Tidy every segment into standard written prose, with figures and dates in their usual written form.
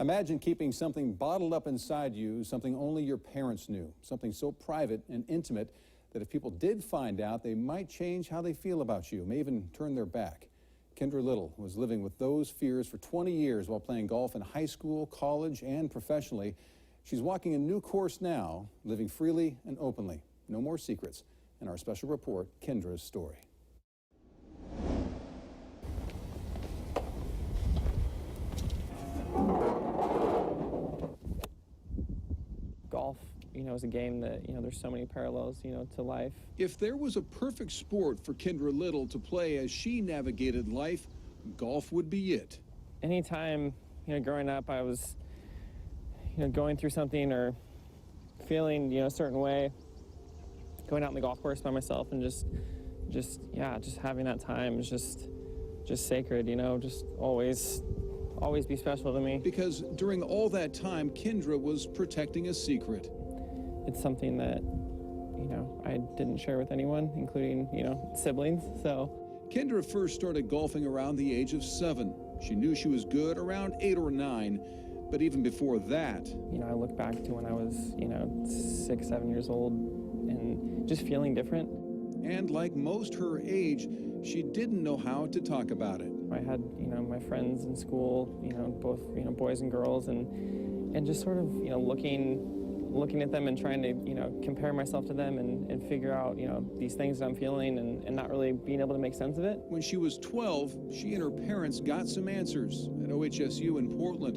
Imagine keeping something bottled up inside you, something only your parents knew, something so private and intimate that if people did find out, they might change how they feel about you, may even turn their back. Kendra Little was living with those fears for 20 years while playing golf in high school, college, and professionally. She's walking a new course now, living freely and openly. No more secrets. In our special report, Kendra's story. Golf, is a game that, there's so many parallels, to life. If there was a perfect sport for Kendra Little to play as she navigated life, golf would be it. Anytime, growing up, I was, going through something or feeling, a certain way, going out on the golf course by myself and just having that time is just sacred, just always be special to me. Because during all that time, Kendra was protecting a secret. It's something that, I didn't share with anyone, including, siblings, so. Kendra first started golfing around the age of 7. She knew she was good around 8 or 9, but even before that. I look back to when I was, 6, 7 years old and just feeling different. And like most her age, she didn't know how to talk about it. I had, my friends in school, both, boys and girls, and just sort of, looking at them and trying to, compare myself to them and figure out, these things that I'm feeling and not really being able to make sense of it. When she was 12, she and her parents got some answers. At OHSU in Portland,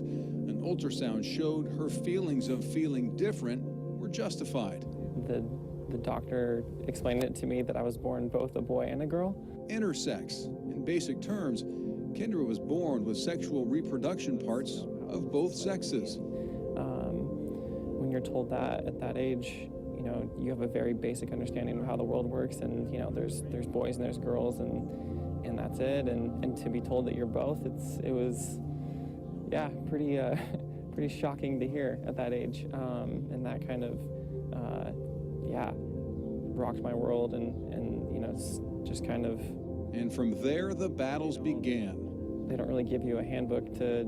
an ultrasound showed her feelings of feeling different were justified. The doctor explained it to me that I was born both a boy and a girl. Intersex. In basic terms, Kendra was born with sexual reproduction parts of both sexes. When you're told that at that age, you have a very basic understanding of how the world works, and there's boys and there's girls, and that's it. And to be told that you're both, it was pretty shocking to hear at that age, and that kind of rocked my world, and it's just kind of. And from there, the battles began. They don't really give you a handbook to,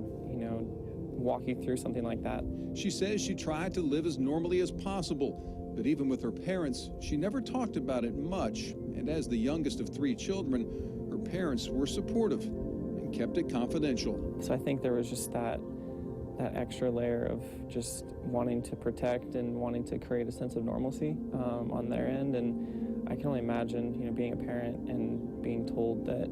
walk you through something like that. She says she tried to live as normally as possible, but even with her parents, she never talked about it much. And as the youngest of 3 children, her parents were supportive and kept it confidential. So I think there was just that extra layer of just wanting to protect and wanting to create a sense of normalcy on their end. And I can only imagine, being a parent and being told that,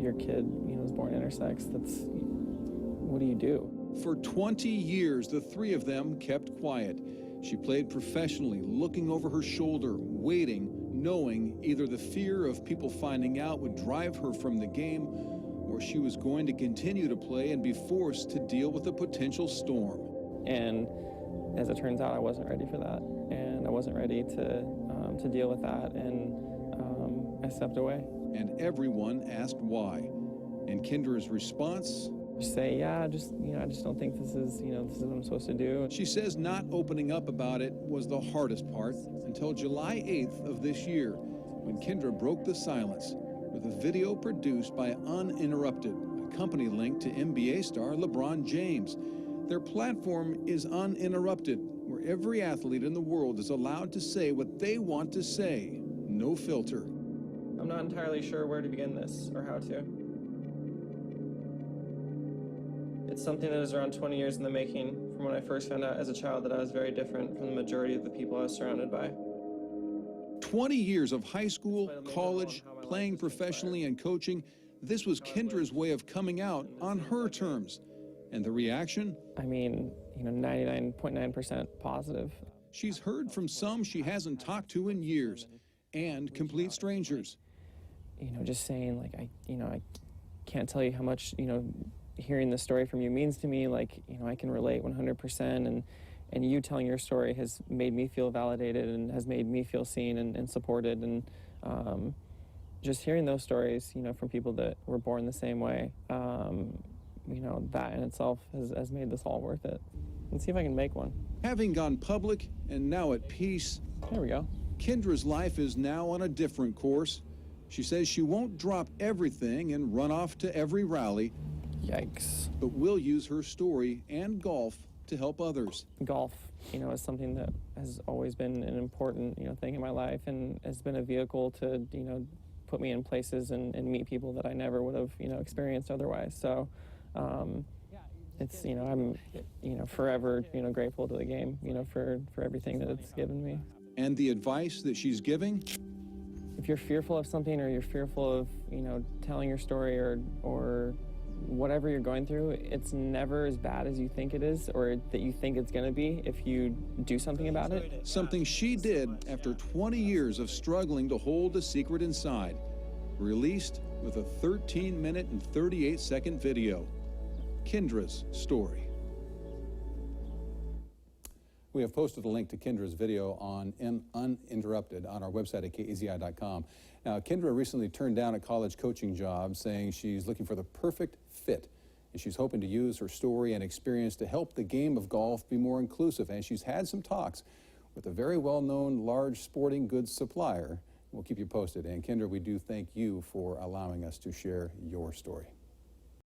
your kid, was born intersex. What do you do? For 20 years, the 3 of them kept quiet. She played professionally, looking over her shoulder, waiting, knowing either the fear of people finding out would drive her from the game, or she was going to continue to play and be forced to deal with a potential storm. And as it turns out, I wasn't ready for that, and I wasn't ready to deal with that, and I stepped away. And everyone asked why. And Kendra's response? Say, I just don't think this is what I'm supposed to do. She says not opening up about it was the hardest part until July 8th of this year, when Kendra broke the silence with a video produced by Uninterrupted, a company linked to NBA star LeBron James. Their platform is Uninterrupted, where every athlete in the world is allowed to say what they want to say, no filter. I'm not entirely sure where to begin this or how to. It's something that is around 20 years in the making, from when I first found out as a child that I was very different from the majority of the people I was surrounded by. 20 years of high school, college, playing professionally and coaching, this was Kendra's way of coming out on her terms. And the reaction? I mean, 99.9% positive. She's heard from some she hasn't talked to in years, and complete strangers. Just saying, like, I can't tell you how much, hearing this story from you means to me. Like, I can relate 100%, and you telling your story has made me feel validated and has made me feel seen and supported. And just hearing those stories, from people that were born the same way, that in itself has made this all worth it. Let's see if I can make one. Having gone public and now at peace, there we go. Kendra's life is now on a different course. She says she won't drop everything and run off to every rally, Yikes. But we'll use her story and golf to help others. Golf, is something that has always been an important, thing in my life, and has been a vehicle to, put me in places and meet people that I never would have, experienced otherwise. So, it's, I'm, forever, grateful to the game, for everything that it's given me. And the advice that she's giving? If you're fearful of something, or you're fearful of, telling your story, or whatever you're going through, it's never as bad as you think it is, or that you think it's going to be if you do something about it. Something she did after 20 years of struggling to hold a secret inside. Released with a 13-minute and 38-second video. Kendra's story. We have posted a link to Kendra's video on Uninterrupted on our website at KEZI.com. Now, Kendra recently turned down a college coaching job, saying she's looking for the perfect fit. And she's hoping to use her story and experience to help the game of golf be more inclusive. And she's had some talks with a very well-known large sporting goods supplier. We'll keep you posted. And Kendra, we do thank you for allowing us to share your story.